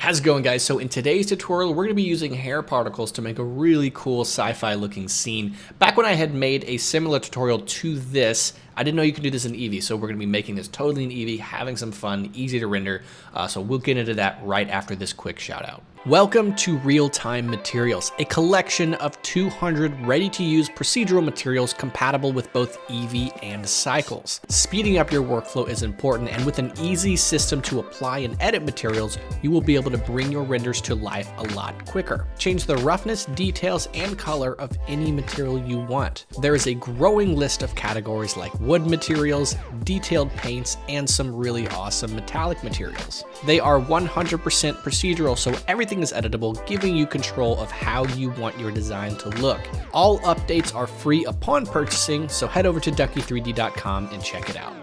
How's it going, guys? So in today's tutorial, we're going to be using hair particles to make a really cool sci-fi looking scene. Back when I had made a similar tutorial to this, I didn't know you could do this in Eevee, so we're going to be making this totally in Eevee, having some fun, easy to render, so we'll get into that right after this quick shout out. Welcome to Real-Time Materials, a collection of 200 ready-to-use procedural materials compatible with both Eevee and Cycles. Speeding up your workflow is important, and with an easy system to apply and edit materials, you will be able to bring your renders to life a lot quicker. Change the roughness, details, and color of any material you want. There is a growing list of categories like wood materials, detailed paints, and some really awesome metallic materials. They are 100% procedural, so everything is editable, giving you control of how you want your design to look. All updates are free upon purchasing, so head over to ducky3d.com and check it out.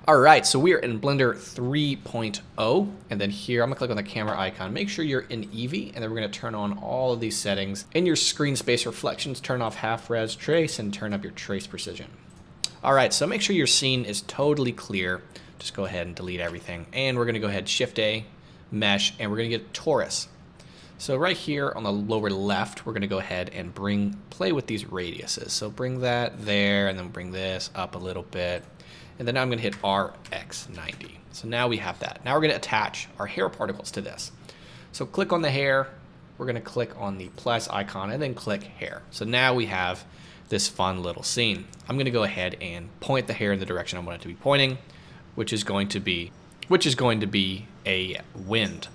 All right, so we are in Blender 3.0, and then here I'm gonna click on the camera icon. Make sure you're in Eevee, and then we're gonna turn on all of these settings. In your screen space reflections, turn off half res trace and turn up your trace precision. All right, so make sure your scene is totally clear. Just go ahead and delete everything. And we're gonna go ahead, Shift A, Mesh, and we're gonna get Torus. So right here on the lower left, we're gonna go ahead and play with these radiuses. So bring that there, and then bring this up a little bit. And then now I'm gonna hit RX90. So now we have that. Now we're gonna attach our hair particles to this. So click on the hair, we're gonna click on the plus icon and then click hair. So now we have this fun little scene. I'm gonna go ahead and point the hair in the direction I want it to be pointing, which is going to be a wind.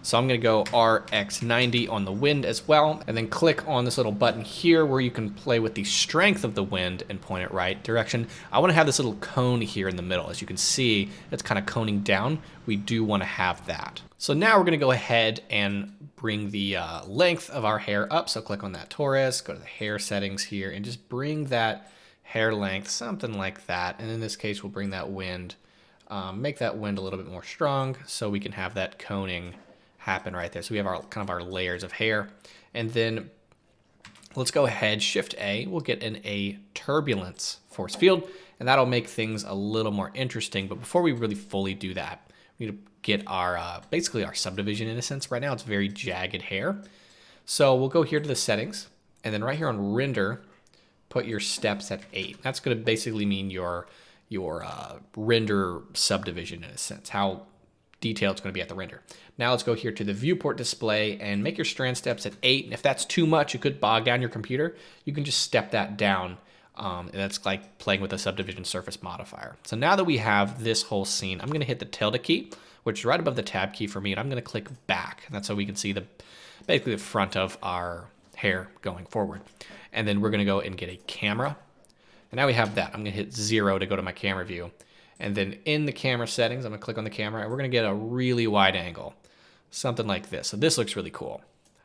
So I'm gonna go RX90 on the wind as well, and then click on this little button here where you can play with the strength of the wind and point it right direction. I wanna have this little cone here in the middle. As you can see, it's kind of coning down. We do wanna have that. So now we're gonna go ahead and bring the length of our hair up. So click on that torus, go to the hair settings here, and just bring that hair length, something like that. And in this case, we'll bring that wind, make that wind a little bit more strong so we can have that coning happen right there. So we have our kind of our layers of hair, and then let's go ahead, Shift A, we'll get in a turbulence force field, and that'll make things a little more interesting. But before we really fully do that, we need to get our basically our subdivision in a sense. Right now it's very jagged hair. So we'll go here to the settings, and then right here on render, put your steps at 8. That's gonna basically mean your render subdivision in a sense, how detailed it's going to be at the render. Now let's go here to the viewport display and make your strand steps at 8. And if that's too much, it could bog down your computer. You can just step that down. And that's like playing with a subdivision surface modifier. So now that we have this whole scene, I'm going to hit the tilde key, which is right above the tab key for me, and I'm going to click back. And that's so we can see basically the front of our hair going forward. And then we're going to go and get a camera. And now we have that. I'm going to hit 0 to go to my camera view. And then in the camera settings, I'm gonna click on the camera, and we're gonna get a really wide angle, something like this. So this looks really cool.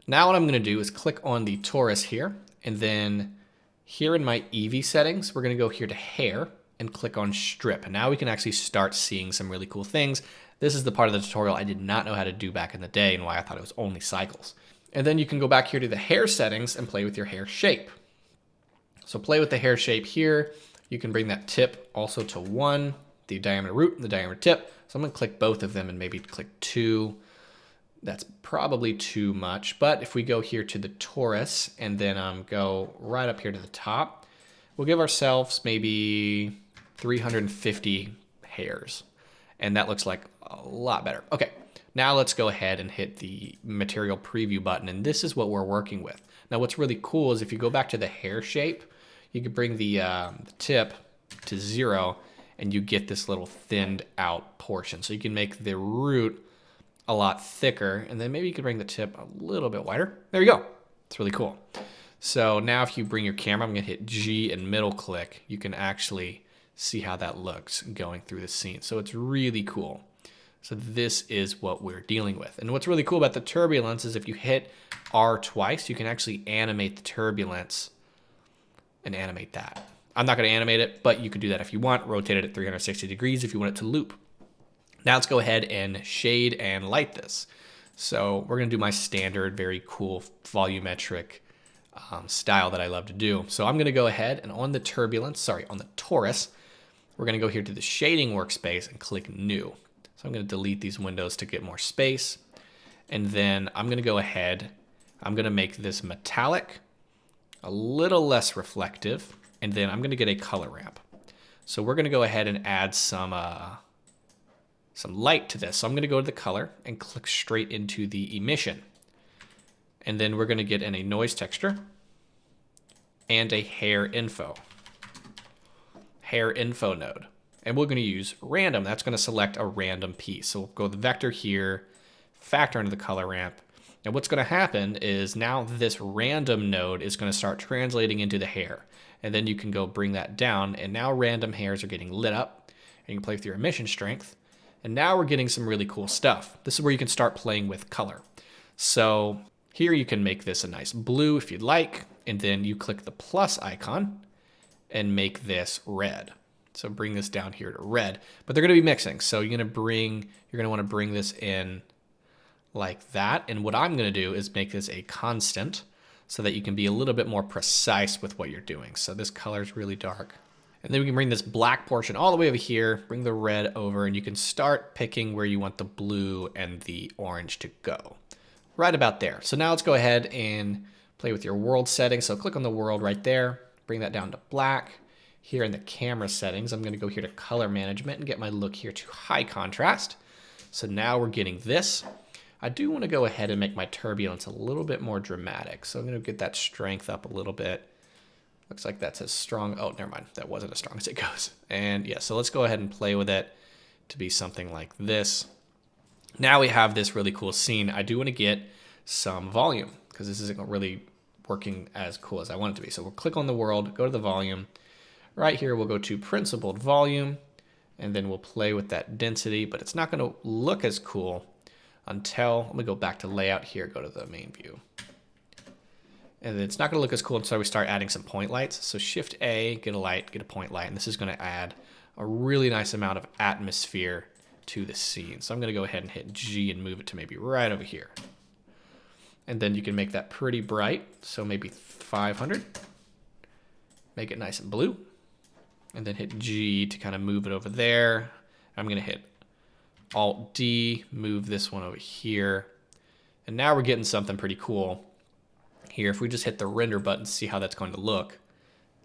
Now what I'm gonna do is click on the torus here, and then here in my Eevee settings, we're gonna go here to hair and click on strip. And now we can actually start seeing some really cool things. This is the part of the tutorial I did not know how to do back in the day and why I thought it was only cycles. And then you can go back here to the hair settings and play with your hair shape. So play with the hair shape here. You can bring that tip also to 1. The diameter root and the diameter tip. So I'm gonna click both of them and maybe click 2. That's probably too much, but if we go here to the torus and then go right up here to the top, we'll give ourselves maybe 350 hairs. And that looks like a lot better. Okay, now let's go ahead and hit the material preview button, and this is what we're working with. Now what's really cool is if you go back to the hair shape, you can bring the tip to 0, and you get this little thinned out portion. So you can make the root a lot thicker, and then maybe you could bring the tip a little bit wider. There you go. It's really cool. So now if you bring your camera, I'm gonna hit G and middle click, you can actually see how that looks going through the scene. So it's really cool. So this is what we're dealing with. And what's really cool about the turbulence is if you hit R twice, you can actually animate the turbulence and animate that. I'm not going to animate it, but you could do that if you want. Rotate it at 360 degrees if you want it to loop. Now let's go ahead and shade and light this. So we're going to do my standard, very cool volumetric style that I love to do. So I'm going to go ahead and on the torus, we're going to go here to the shading workspace and click new. So I'm going to delete these windows to get more space. And then I'm going to go ahead, I'm going to make this metallic, a little less reflective, and then I'm going to get a color ramp. So we're going to go ahead and add some light to this. So I'm going to go to the color and click straight into the emission. And then we're going to get in a noise texture and a hair info node. And we're going to use random. That's going to select a random piece. So we'll go to the vector here, factor into the color ramp. And what's going to happen is now this random node is going to start translating into the hair. And then you can go bring that down. And now random hairs are getting lit up. And you can play with your emission strength. And now we're getting some really cool stuff. This is where you can start playing with color. So here you can make this a nice blue if you'd like. And then you click the plus icon and make this red. So bring this down here to red, but they're going to be mixing. So you're going to want to bring this in like that. And what I'm going to do is make this a constant so that you can be a little bit more precise with what you're doing. So this color is really dark. And then we can bring this black portion all the way over here, bring the red over, and you can start picking where you want the blue and the orange to go. Right about there. So now let's go ahead and play with your world settings. So click on the world right there, bring that down to black. Here in the camera settings, I'm going to go here to color management and get my look here to high contrast. So now we're getting this. I do want to go ahead and make my turbulence a little bit more dramatic. So I'm going to get that strength up a little bit. Looks like that's as strong. Oh, never mind. That wasn't as strong as it goes. And yeah, so let's go ahead and play with it to be something like this. Now we have this really cool scene. I do want to get some volume because this isn't really working as cool as I want it to be. So we'll click on the world, go to the volume. Right here, we'll go to principled volume, and then we'll play with that density, but it's not going to look as cool until, let me go back to layout here, go to the main view. And then it's not going to look as cool until we start adding some point lights. So Shift A, get a light, get a point light, and this is going to add a really nice amount of atmosphere to the scene. So I'm going to go ahead and hit G and move it to maybe right over here. And then you can make that pretty bright, so maybe 500. Make it nice and blue. And then hit G to kind of move it over there. I'm going to hit Alt D, move this one over here. And now we're getting something pretty cool here. If we just hit the render button, see how that's going to look.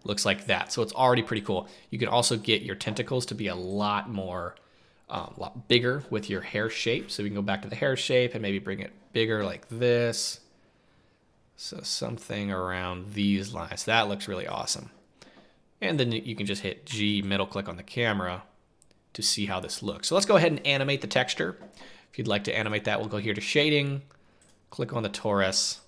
Looks like that. So it's already pretty cool. You can also get your tentacles to be a lot bigger with your hair shape. So we can go back to the hair shape and maybe bring it bigger like this. So something around these lines. That looks really awesome. And then you can just hit G, middle click on the camera to see how this looks. So let's go ahead and animate the texture. If you'd like to animate that, we'll go here to shading, click on the torus,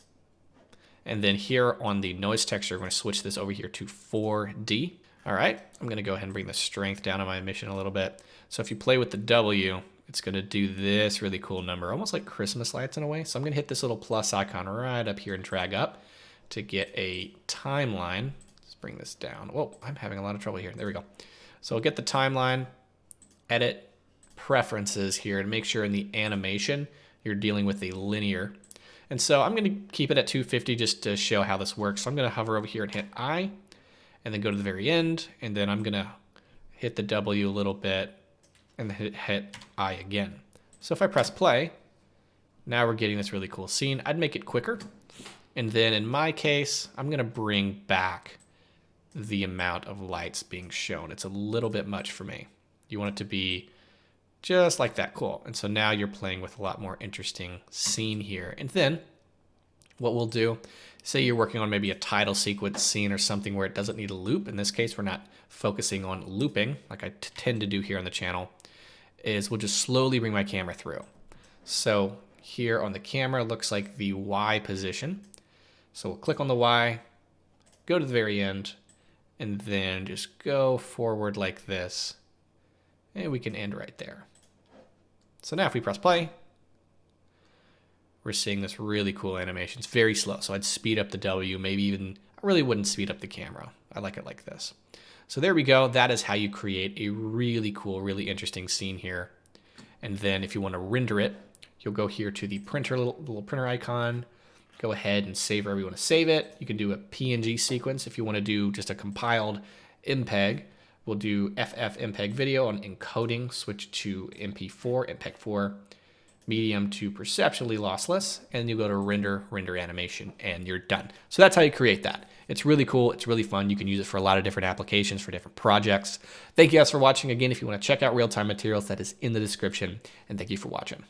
and then here on the noise texture, we're going to switch this over here to 4D. All right, I'm going to go ahead and bring the strength down on my emission a little bit. So if you play with the W, it's going to do this really cool number, almost like Christmas lights in a way. So I'm going to hit this little plus icon right up here and drag up to get a timeline. Bring this down. Whoa, I'm having a lot of trouble here. There we go. So I'll get the timeline, edit preferences here, and make sure in the animation you're dealing with a linear. And so I'm going to keep it at 250 just to show how this works. So I'm going to hover over here and hit I, and then go to the very end, and then I'm going to hit the W a little bit, and then hit I again. So if I press play, now we're getting this really cool scene. I'd make it quicker. And then in my case, I'm going to bring back the amount of lights being shown. It's a little bit much for me. You want it to be just like that. Cool. And so now you're playing with a lot more interesting scene here. And then what we'll do, say you're working on maybe a title sequence scene or something where it doesn't need a loop. In this case, we're not focusing on looping like I tend to do here on the channel, is we'll just slowly bring my camera through. So here on the camera looks like the Y position. So we'll click on the Y, go to the very end, and then just go forward like this. And we can end right there. So now if we press play, we're seeing this really cool animation. It's very slow, so I'd speed up the W, maybe even, I really wouldn't speed up the camera. I like it like this. So there we go. That is how you create a really cool, really interesting scene here. And then if you want to render it, you'll go here to the printer, little printer icon, go ahead and save wherever you want to save it. You can do a PNG sequence if you want to do just a compiled MPEG. We'll do FF MPEG video on encoding, switch to MP4, MPEG-4, medium to perceptually lossless, and you go to render animation, and you're done. So that's how you create that. It's really cool. It's really fun. You can use it for a lot of different applications for different projects. Thank you guys for watching. Again, if you want to check out real-time materials, that is in the description, and thank you for watching.